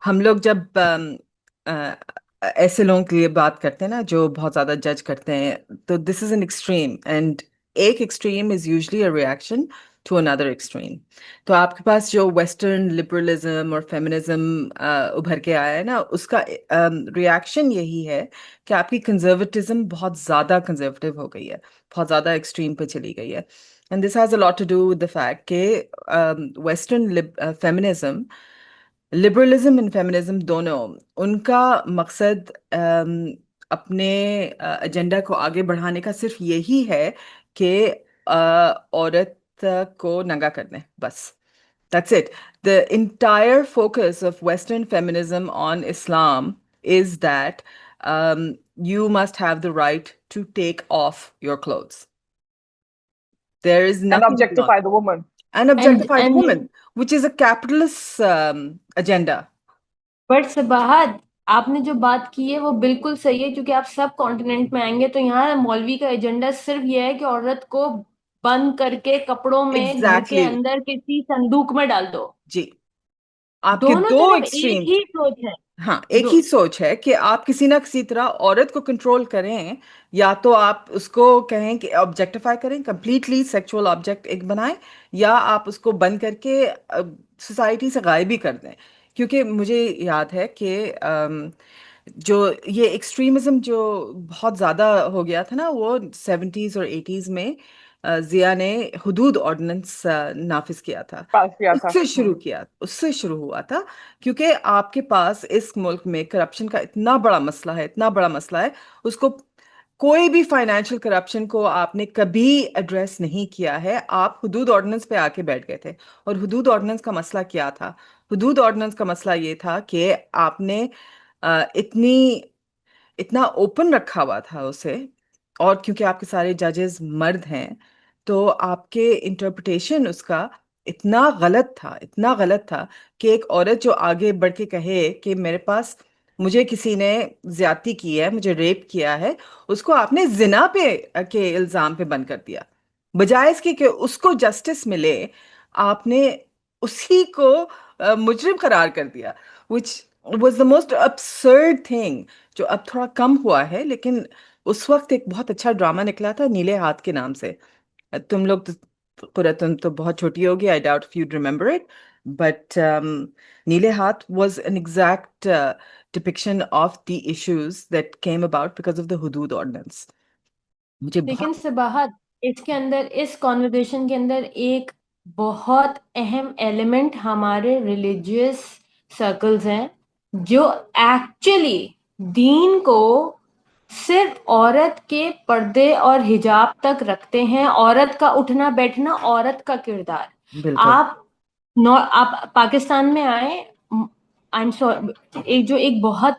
ہم لوگ جب ایسے لوگوں کے لیے بات کرتے ہیں نا جو بہت زیادہ جج کرتے ہیں، تو this is one extreme, and ایک extreme is usually a reaction to another extreme. تو آپ کے پاس جو ویسٹرن لبرلزم اور فیمنزم ابھر کے آیا ہے نا، اس کا ریئیکشن یہی ہے کہ آپ کی کنزرویٹزم بہت زیادہ کنزرویٹو ہو گئی ہے، بہت زیادہ ایکسٹریم پہ چلی گئی ہے. And this has a lot to do with the fact کہ western feminism, liberalism and feminism دونوں، ان کا مقصد اپنے ایجنڈا کو آگے بڑھانے کا صرف یہی ہے کہ عورت کو ننگا کر دیں، بس. That's it. The entire focus of Western feminism on Islam is that you must have the right to take off your clothes. There is and nothing beyond. objectify the woman. And objectify the and woman, which is a capitalist agenda. But Sabahat, آپ نے جو بات کی ہے وہ بالکل صحیح ہے، کیونکہ آپ سب کانٹیننٹ میں آئیں گے تو یہاں مولوی کا ایجنڈا صرف یہ ہے کہ عورت کو بند کر کے کپڑوں میں گھر کے Exactly. اندر کسی صندوق میں ڈال دو. جی، آپ کے دونوں دو طرف ایک ایکسٹریمز. ہی سوچ ہے. ہاں، ایک ہی سوچ ہے کہ آپ کسی نہ کسی طرح عورت کو کنٹرول کریں، یا تو آپ اس کو کہیں کہ آبجیکٹیفائی کریں، کمپلیٹلی سیکچوئل آبجیکٹ ایک بنائیں، یا آپ اس کو بند کر کے سوسائٹی سے غائب ہی کر دیں. کیونکہ مجھے یاد ہے کہ جو یہ ایکسٹریمزم جو بہت زیادہ ہو گیا تھا نا، وہ 70s اور 80s میں ضیاء نے حدود آرڈیننس نافذ کیا تھا. پاس کیا اس تھا. سے شروع کیا، اس سے شروع ہوا تھا، کیونکہ آپ کے پاس اس ملک میں کرپشن کا اتنا بڑا مسئلہ ہے، اتنا بڑا مسئلہ ہے. اس کو کوئی بھی فائنینشیل کرپشن کو آپ نے کبھی ایڈریس نہیں کیا ہے. آپ حدود آرڈیننس پہ آ کے بیٹھ گئے تھے. اور حدود آرڈیننس کا مسئلہ کیا تھا؟ حدود آرڈیننس کا مسئلہ یہ تھا کہ آپ نے اتنا اوپن رکھا ہوا تھا اسے، اور کیونکہ آپ کے سارے ججز مرد ہیں تو آپ کے انٹرپریٹیشن اس کا اتنا غلط تھا، اتنا غلط تھا کہ ایک عورت جو آگے بڑھ کے کہے کہ میرے پاس مجھے کسی نے زیادتی کی ہے، مجھے ریپ کیا ہے، اس کو آپ نے زنا پہ کے الزام پہ بند کر دیا. بجائے اس کے کہ اس کو جسٹس ملے، آپ نے اسی کو مجرم قرار کر دیا. which was the most absurd thing. جو اب تھوڑا کم ہوا ہے، لیکن اس وقت ایک بہت اچھا ڈرامہ نکلا تھا نیلے ہاتھ کے نام سے. تم لوگ تم تو بہت چھوٹی ہوگی، I doubt if you'd remember it, but نیلے ہاتھ was an exact depiction of the issues that came about because of the حدود ordinance. مجھے لیکن بہت صباحت، اس کے اندر، اس کانورزیشن کے اندر ایک بہت اہم ایلیمنٹ ہمارے ریلیجیس سرکلز ہیں جو ایکچولی دین کو صرف عورت کے پردے اور حجاب تک رکھتے ہیں. عورت کا اٹھنا بیٹھنا، عورت کا کردار. بالکل آپ پاکستان میں آئے، ایک بہت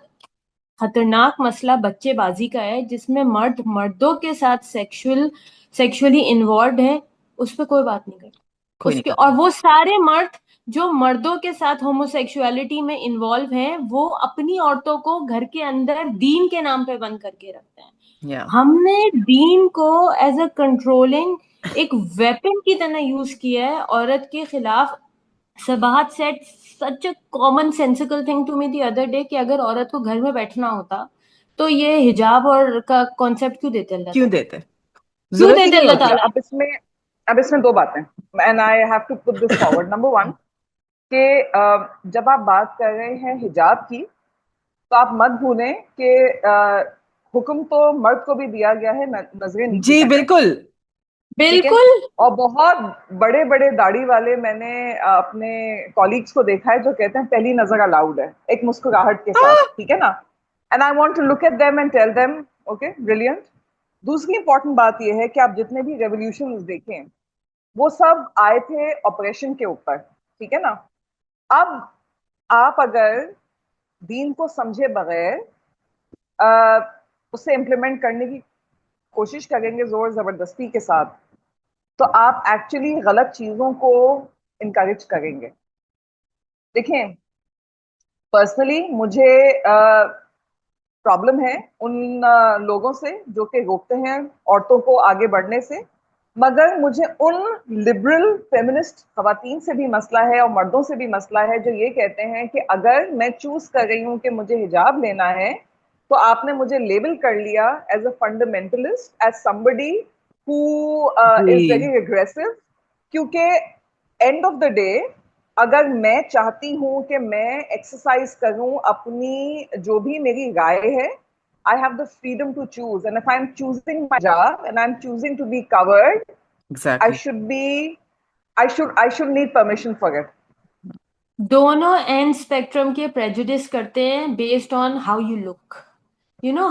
خطرناک مسئلہ بچے بازی کا ہے، جس میں مرد مردوں کے ساتھ سیکشولی انوالوڈ ہیں، اس پہ کوئی بات نہیں کرتا. کوئی نہیں اور کرتا. وہ سارے مرد جو مردوں کے ساتھ ہومو سیکشولیٹی میں انوالو ہیں، وہ اپنی عورتوں کو گھر کے اندر دین کے نام پہ بند کر کے رکھتے ہیں. Yeah. ہم نے دین کو ایز اے کنٹرولنگ ایک ویپن کی طرح یوز کیا ہے عورت کے خلاف. Sabahat said such a common sensical thing to me the other day کہ اگر عورت کو گھر میں بیٹھنا ہوتا تو یہ حجاب اور کا کانسیپٹ کیوں دیتے اللہ کیوں تعالیٰ؟ دیتے؟ کیوں ضرورت ہی دیتے نہیں اللہ ہوتی. تعالیٰ؟ اب اس میں دو باتیں and I have to put this forward. Number one, کہ جب آپ بات کر رہے ہیں حجاب کی تو آپ مت بھولیں کہ حکم تو مرد کو بھی دیا گیا ہے نظریں نیچی جی کرنے کا. بالکل. ٹھیک ہے. بالکل. اور بہت بڑے بڑے داڑھی والے میں نے اپنے کولیگس کو دیکھا ہے جو کہتے ہیں پہلی نظر الاؤڈ ہے، ایک مسکراہٹ کے ساتھ. ٹھیک ہے نا. And I want to look at them and tell them okay brilliant. دوسری امپورٹنٹ بات یہ ہے کہ آپ جتنے بھی ریولیوشن دیکھیں وہ سب آئے تھے آپریشن کے اوپر. ٹھیک ہے نا. اب آپ اگر دین کو سمجھے بغیر اسے امپلیمنٹ کرنے کی کوشش کریں گے زور زبردستی کے ساتھ، تو آپ ایکچولی غلط چیزوں کو انکریج کریں گے. دیکھیں، پرسنلی مجھے پرابلم ہے ان لوگوں سے جو کہ روکتے ہیں عورتوں کو آگے بڑھنے سے. مگر مجھے ان لبرل فیمنسٹ خواتین سے بھی مسئلہ ہے اور مردوں سے بھی مسئلہ ہے جو یہ کہتے ہیں کہ اگر میں چوز کر رہی ہوں کہ مجھے حجاب لینا ہے تو آپ نے مجھے لیبل کر لیا as a fundamentalist, as somebody who is جی very aggressive. کیونکہ اینڈ آف دا ڈے اگر میں چاہتی ہوں کہ میں ایکسرسائز کروں اپنی جو بھی میری رائے ہے, I have the freedom to choose, and if I'm choosing my job and I'm choosing to be covered, I exactly. should be, I should need permission for it. دونوں اینڈ اسپیکٹرم کے prejudice کرتے ہیں based on how you look.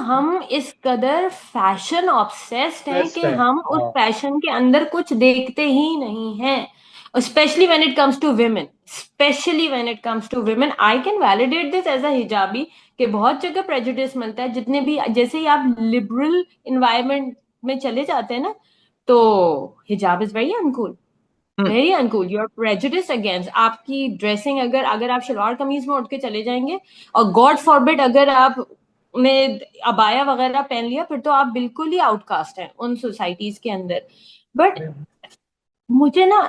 ہم اس قدر fashion obsessed ہیں کہ ہم اس فیشن کے اندر کچھ دیکھتے ہی نہیں ہیں. Specially when it comes to women, specially when it comes to women. I can validate this as a حجابی کہ بہت جگہ پریجوڈس ملتا ہے. جتنے بھی جیسے ہی آپ لبرل انوائرمنٹ میں چلے جاتے ہیں نا, تو حجاب is very uncool, very uncool. Your prejudice against آپ کی ڈریسنگ, اگر آپ شلوار قمیض میں اٹھ کے چلے جائیں گے, اور گاڈ فاربڈ اگر آپ نے ابایا وغیرہ پہن لیا, پھر تو آپ بالکل ہی آؤٹ کاسٹ ہیں ان سوسائٹیز کے اندر. بٹ مجھے نا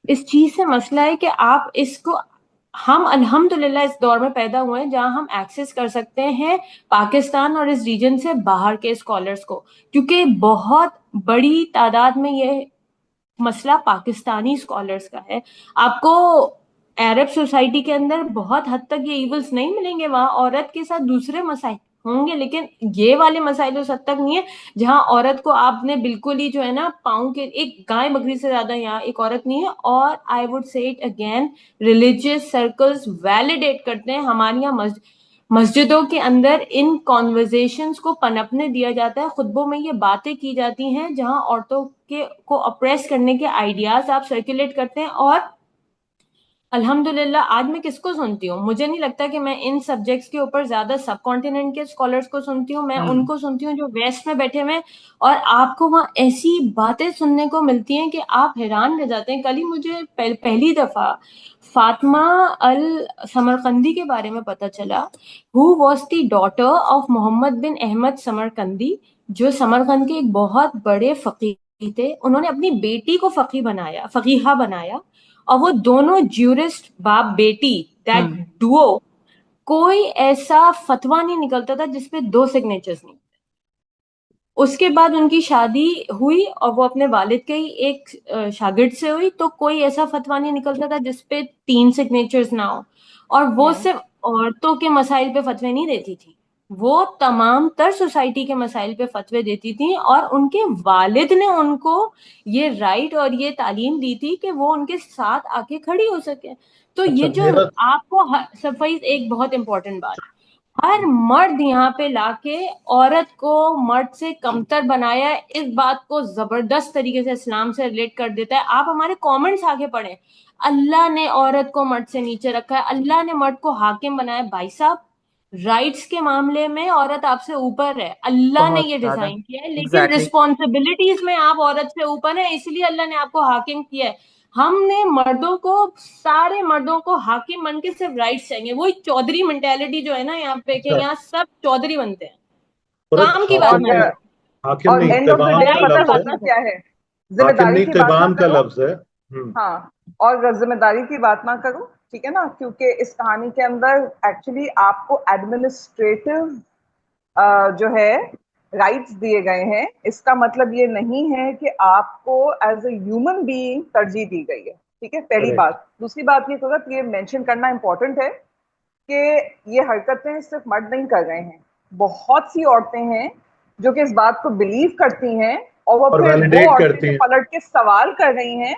اس چیز سے مسئلہ ہے کہ آپ اس کو, ہم الحمدللہ اس دور میں پیدا ہوئے ہیں جہاں ہم ایکسس کر سکتے ہیں پاکستان اور اس ریجن سے باہر کے اسکالرس کو, کیونکہ بہت بڑی تعداد میں یہ مسئلہ پاکستانی اسکالرس کا ہے. آپ کو عرب سوسائٹی کے اندر بہت حد تک یہ ایولز نہیں ملیں گے, وہاں عورت کے ساتھ دوسرے مسائل ہوں گے, لیکن یہ والے مسائل اس حد تک نہیں ہے جہاں عورت کو آپ نے بالکل ہی جو ہے نا پاؤں کے ایک گائے بکری سے زیادہ یہاں ایک عورت نہیں ہے. اور I would say it again, religious circles validate کرتے ہیں ہمارے یہاں مسجدوں کے اندر ان کانورزیشنز کو پنپنے دیا جاتا ہے, خطبوں میں یہ باتیں کی جاتی ہیں جہاں عورتوں کو اپریس کرنے کے آئیڈیاز آپ سرکولیٹ کرتے ہیں. اور الحمدللہ آج میں کس کو سنتی ہوں, مجھے نہیں لگتا کہ میں ان سبجیکٹس کے اوپر زیادہ سب کانٹیننٹ کے اسکالرس کو سنتی ہوں, میں ان کو سنتی ہوں جو ویسٹ میں بیٹھے ہوئے ہیں, اور آپ کو وہاں ایسی باتیں سننے کو ملتی ہیں کہ آپ حیران رہ جاتے ہیں. کل ہی مجھے پہلی دفعہ فاطمہ السمرقندی کے بارے میں پتہ چلا, who was the daughter of محمد بن احمد سمرقندی, جو سمرقند کے ایک بہت بڑے فقیہ تھے. انہوں نے اپنی بیٹی کو فقیہہ بنایا, اور وہ دونوں جیورسٹ باپ بیٹی, دیٹ ڈوو, کوئی ایسا فتویٰ نہیں نکلتا تھا جس پہ 2 سگنیچرز نہیں. اس کے بعد ان کی شادی ہوئی اور وہ اپنے والد کے ہی ایک شاگرد سے ہوئی, تو کوئی ایسا فتویٰ نہیں نکلتا تھا جس پہ 3 سگنیچرز نہ ہو. اور وہ صرف عورتوں کے مسائل پہ فتوے نہیں دیتی تھی, وہ تمام تر سوسائٹی کے مسائل پہ فتوے دیتی تھیں, اور ان کے والد نے ان کو یہ رائٹ اور یہ تعلیم دی تھی کہ وہ ان کے ساتھ آ کے کھڑی ہو سکے. تو یہ جو آپ کو صفائی, ایک بہت امپورٹنٹ بات, ہر مرد یہاں پہ لا کے عورت کو مرد سے کمتر بنایا ہے, اس بات کو زبردست طریقے سے اسلام سے ریلیٹ کر دیتا ہے. آپ ہمارے کامنٹس آگے پڑھیں, اللہ نے عورت کو مرد سے نیچے رکھا ہے, اللہ نے مرد کو حاکم بنایا. بھائی صاحب, رائٹس کے معاملے میں عورت آپ سے اوپر ہے, اللہ نے یہ ڈیزائن کیا ہے, لیکن رسپانسبلٹیز میں آپ عورت سے اوپر ہیں, اس لیے اللہ نے آپ کو حاکم کیا ہے. ہم نے مردوں کو, سارے مردوں کو حاکم بن کے صرف رائٹس چاہیے. وہی چودھری مینٹیلٹی جو ہے نا یہاں پہ, کہ یہاں سب چودھری بنتے ہیں, کام کی بات نہ کریں. اور اینڈ آف دا ڈے پتہ ہوتا کیا ہے, ذمہ داری کی بات نہ کرو. ہاں, اور ذمہ داری کی بات نہ کرو, ٹھیک ہے نا, کیونکہ اس کہانی کے اندر ایکچولی آپ کو ایڈمنسٹریٹو جو ہے رائٹس دیے گئے ہیں. اس کا مطلب یہ نہیں ہے کہ آپ کو ایز اے ہیومن بینگ ترجیح دی گئی ہے, ٹھیک ہے, پہلی بات. دوسری بات یہ مینشن کرنا امپورٹنٹ ہے کہ یہ حرکتیں صرف مرد نہیں کر رہے ہیں, بہت سی عورتیں ہیں جو کہ اس بات کو بلیو کرتی ہیں, اور وہ پھر وہ عورتیں جو پلٹ کے سوال کر رہی ہیں,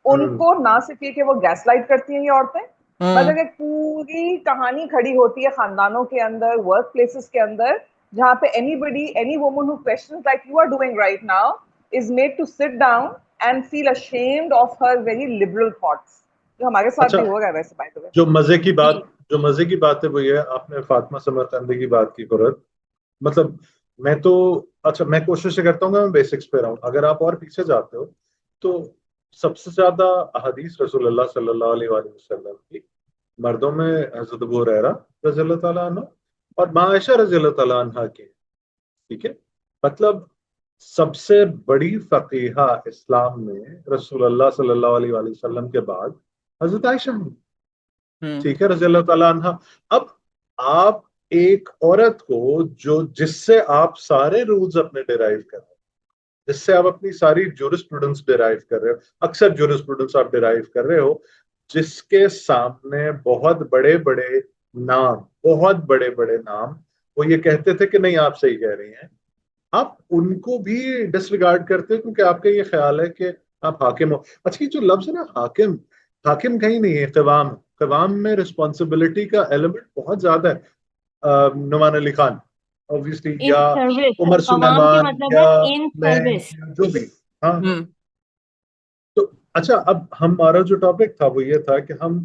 ان کو نہ صرف یہ کہ وہ گیس لائٹ کرتی ہیں یہ عورتیں, مگر ایک پوری کہانی کھڑی ہوتی ہے خاندانوں کے اندر, ورک پلیسز کے اندر, جہاں پہ any woman who questions like you are doing right now is made to sit down and feel ashamed of her very liberal thoughts, جو ہمارے ساتھ بھی ہو رہا ہے ویسے. بائی دا وے, جو مزے کی بات ہے وہ یہ, آپ نے فاطمہ سمرقندی کی بات کی قرت, مطلب میں تو, اچھا میں کوشش کرتا ہوں کہ میں بیسکس پہ رہوں. اگر آپ اور پیچھے جاتے ہو تو سب سے زیادہ احادیث رسول اللہ صلی اللہ علیہ وآلہ وسلم کی مردوں میں حضرت ابو ہریرہ رضی اللہ تعالیٰ عنہ اور ماں عائشہ رضی اللہ تعالیٰ عنہ کی, ٹھیک ہے. مطلب سب سے بڑی فقیہہ اسلام میں رسول اللہ صلی اللہ علیہ وآلہ وسلم کے بعد حضرت عائشہ ہیں، ٹھیک ہے، رضی اللہ تعالیٰ عنہ. اب آپ ایک عورت کو جس سے آپ سارے رولز اپنے ڈیرائیو کر رہے ہیں، جس سے آپ اپنی ساری جورسپروڈنس ڈیرائیو کر رہے ہو، اکثر جورسپروڈنس آپ ڈیرائیو کر رہے ہو، جس کے سامنے بہت بڑے بڑے نام وہ یہ کہتے تھے کہ نہیں آپ صحیح کہہ رہی ہیں، آپ ان کو بھی ڈس ریگارڈ کرتے ہیں کیونکہ آپ کا یہ خیال ہے کہ آپ حاکم ہو. اچھا، یہ جو لفظ ہے نا حاکم کہیں نہیں ہے، قوام میں رسپانسبلٹی کا ایلیمنٹ بہت زیادہ ہے. نعمان علی خان obviously، ان یا سروس، عمر قوام کے سلیمان، مطلب ہے یا ان میں، سروس. یا جو بھی. ہاں، تو اچھا، اب ہمارا جو ٹاپک تھا وہ یہ تھا کہ ہم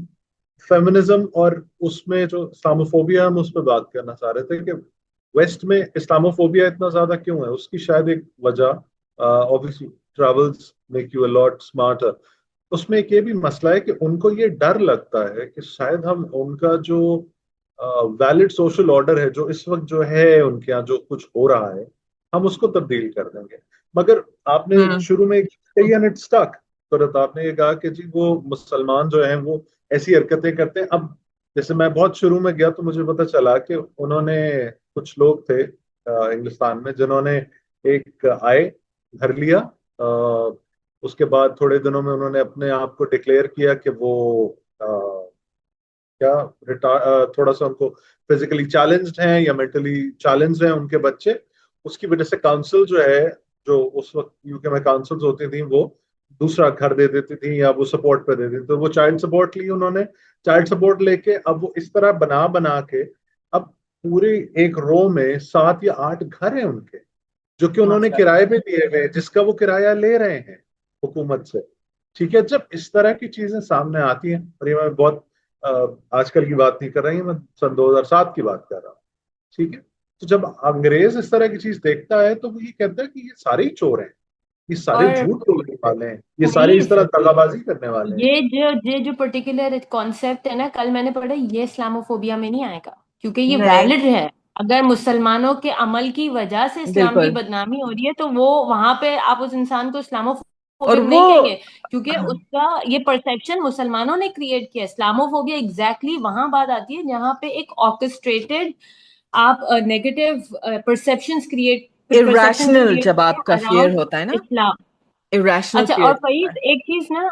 فیمنزم اور اس میں جو اسلاموفوبیا، ہم اس پہ بات کرنا چاہ رہے تھے کہ ویسٹ میں اسلاموفوبیا اتنا زیادہ کیوں ہے. اس کی شاید ایک وجہ obviously travels make you a lot smarter. اس میں ایک یہ بھی مسئلہ ہے کہ ان کو یہ ڈر لگتا ہے کہ شاید ہم ان کا جو ویلڈ سوشل آرڈر ہے، جو اس وقت جو ہے ان کے یہاں جو کچھ ہو رہا ہے، ہم اس کو تبدیل کر دیں گے. مگر آپ نے شروع میں کہی اینڈ اٹ اسٹک، آپ نے یہ کہا کہ جی وہ مسلمان جو ہیں وہ ایسی حرکتیں کرتے ہیں. اب جیسے میں بہت شروع میں گیا تو مجھے پتا چلا کہ انہوں نے کچھ لوگ تھے انگلستان میں جنہوں نے ایک آئے، گھر لیا، اس کے بعد تھوڑے دنوں میں انہوں نے اپنے آپ کو ڈکلیئر کیا کہ وہ تھوڑا سا ان کو فزیکلی چیلنجڈ ہیں یا مینٹلی چیلنجڈ ہیں ان کے بچے. اس کی وجہ سے کاؤنسل جو ہے، جو اس وقت یو کے میں کاؤنسلز ہوتی تھیں، وہ دوسرا گھر دے دیتی تھیں یا وہ سپورٹ پہ دے دیتی. تو وہ چائلڈ سپورٹ لی انہوں نے. چائلڈ سپورٹ لے کے اب وہ اس طرح بنا کے اب پوری ایک رو میں 7 یا 8 گھر ہیں ان کے، جو کہ انہوں نے کرائے پہ دیے ہوئے، جس کا وہ کرایہ لے رہے ہیں حکومت سے. ٹھیک ہے، جب اس طرح کی چیزیں سامنے آتی ہیں، اور یہ میں بہت آج کل کی بات نہیں کر رہی، میں سن 2007 کی بات کر رہا ہوں. ٹھیک ہے، تو جب انگریز اس طرح کی چیز دیکھتا ہے تو وہ یہ کہتا ہے کہ یہ سارے ہی چور ہیں، یہ سارے اور جھوٹ بولنے والے ہیں، یہ سارے اس پلیز، طرح دغا بازی کرنے والے ہیں. یہ جو پرٹیکولر کانسیپٹ ہے نا، کل میں نے پڑھا، یہ اسلاموفوبیا میں نہیں آئے گا کیونکہ یہ نہیں، ویلڈ ہے. اگر مسلمانوں کے عمل کی وجہ سے اسلام کی بالکل. بدنامی ہو رہی ہے تو وہ وہاں پہ آپ اس انسان کو اور اسلاموفوبک وہ نہیں کہیں گے، کیونکہ اس کا یہ پرسیپشن مسلمانوں نے کریٹ کیا. اسلاموفوبیا ایگزیکٹلی وہاں بات آتی ہے جہاں پہ ایک آرکسٹریٹڈ آپ نیگیٹو پرسیپشنز irrational کریٹ جب آپ کا فیئر اراؤنڈ ہوتا ہے نا، اسلام. irrational اچھا، fear اور ہوتا فیض ہے. ایک چیز نا،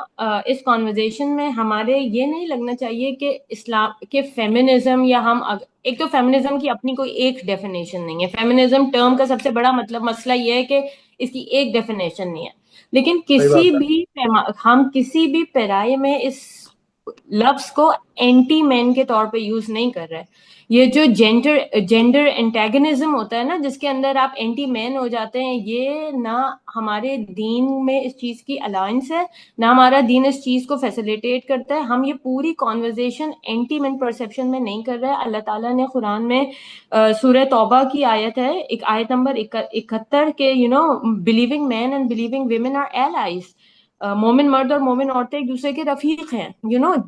اس کانورزیشن میں ہمارے یہ نہیں لگنا چاہیے کہ اسلام کے فیمنزم، یا ہم ایک تو فیمنزم کی اپنی کوئی ایک ڈیفینیشن نہیں ہے. فیمنزم ٹرم کا سب سے بڑا مسئلہ یہ ہے کہ اس کی ایک ڈیفینیشن نہیں ہے. لیکن صحیح بات ہے. ہم کسی بھی پیرائے میں اس لفظ کو اینٹی مین کے طور پہ یوز نہیں کر رہے. یہ جو جینڈر انٹیگنزم ہوتا ہے نا، جس کے اندر آپ اینٹی مین ہو جاتے ہیں، یہ نہ ہمارے دین میں اس چیز کی الائنس ہے، نہ ہمارا دین اس چیز کو فیسیلیٹیٹ کرتا ہے. ہم یہ پوری کانورزیشن اینٹی مین پرسیپشن میں نہیں کر رہے. اللہ تعالیٰ نے قرآن میں سورہ توبہ کی آیت ہے، ایک آیت نمبر 71 کے believing men and believing women are allies. مومن مرد اور مومن عورتیں ایک دوسرے کے رفیق ہیں.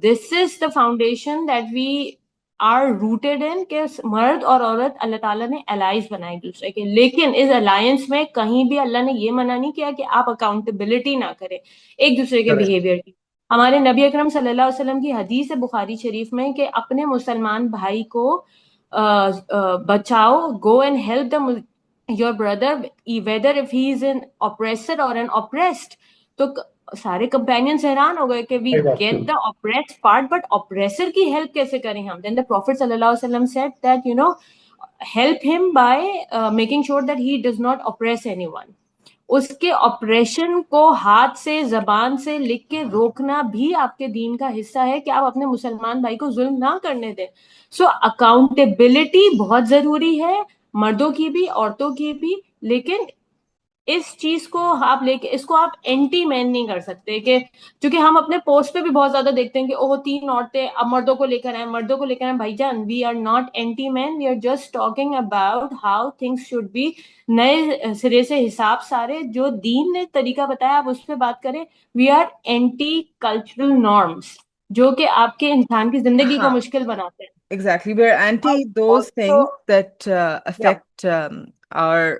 This is the foundation that we are rooted in, کہ مرد اور عورت اللہ تعالیٰ نے الائز بنائے ایک دوسرے کے. لیکن اس الائنس میں کہیں بھی اللہ نے یہ منع نہیں کیا کہ آپ اکاؤنٹیبلٹی نہ کریں ایک دوسرے کے بیہیویئر کی. ہمارے نبی اکرم صلی اللہ علیہ وسلم کی حدیث ہے بخاری شریف میں کہ اپنے مسلمان بھائی کو بچاؤ، go and help them your brother whether if he is an oppressor or an oppressed. تو سارے کمپینینز حیران ہو گئے کہ we get the oppressed part but oppressor کی ہیلپ کیسے کریں ہم. then the prophet صلی اللہ علیہ وسلم said that help him by making sure that he does not oppress anyone. اس کے آپریشن کو ہاتھ سے، زبان سے لکھ کے روکنا بھی آپ کے دین کا حصہ ہے کہ آپ اپنے مسلمان بھائی کو ظلم نہ کرنے دیں. سو اکاؤنٹیبلٹی بہت ضروری ہے، مردوں کی بھی عورتوں کی بھی. لیکن اس چیز کو آپ لے کے اس کو آپ اینٹی مین نہیں کر سکتے، کہ چونکہ ہم اپنے پوسٹ پہ بھی بہت زیادہ دیکھتے ہیں کہ 3 عورتیں اب مردوں کو لے کر آئیں. بھائی جان، we are not anti men, we are just talking about how things should be. نئے سرے سے حساب سارے جو دین نے طریقہ بتایا آپ اس پہ بات کریں. We are anti cultural norms جو کہ آپ کے انسان کی زندگی کو مشکل بناتے ہیں. Exactly. We're anti those also, things that yeah, affect our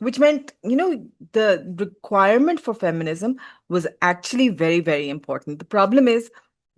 Which meant, the requirement for feminism was actually very, very important. The problem is,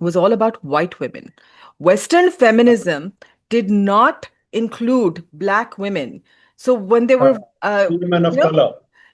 was all about white women. Western feminism did not include black women. So when they were women of you know, color.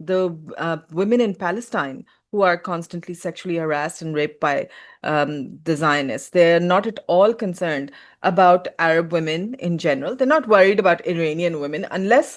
the women in Palestine who are constantly sexually harassed and raped by the Zionists. They're not at all concerned about Arab women in general. They're not worried about Iranian women unless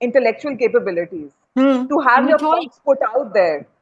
intellectual capabilities, to have your thoughts put out there.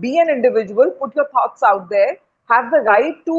be an individual, put your thoughts out there, have the right to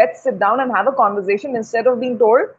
let's sit down and have a conversation instead of being told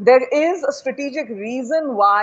there is a strategic reason why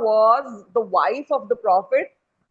was the wife of the Prophet.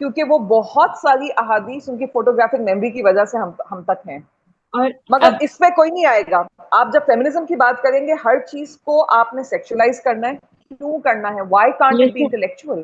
کیونکہ وہ بہت ساری احادیث ان کی photographic memory کی وجہ سے ہم تک ہیں. اور مگر اس پہ کوئی نہیں آئے گا. آپ جب فیمنزم کی بات کریں گے ہر چیز کو آپ نے سیکشولائز کرنا ہے. کیوں کرنا ہے؟ Why can't it be intellectual?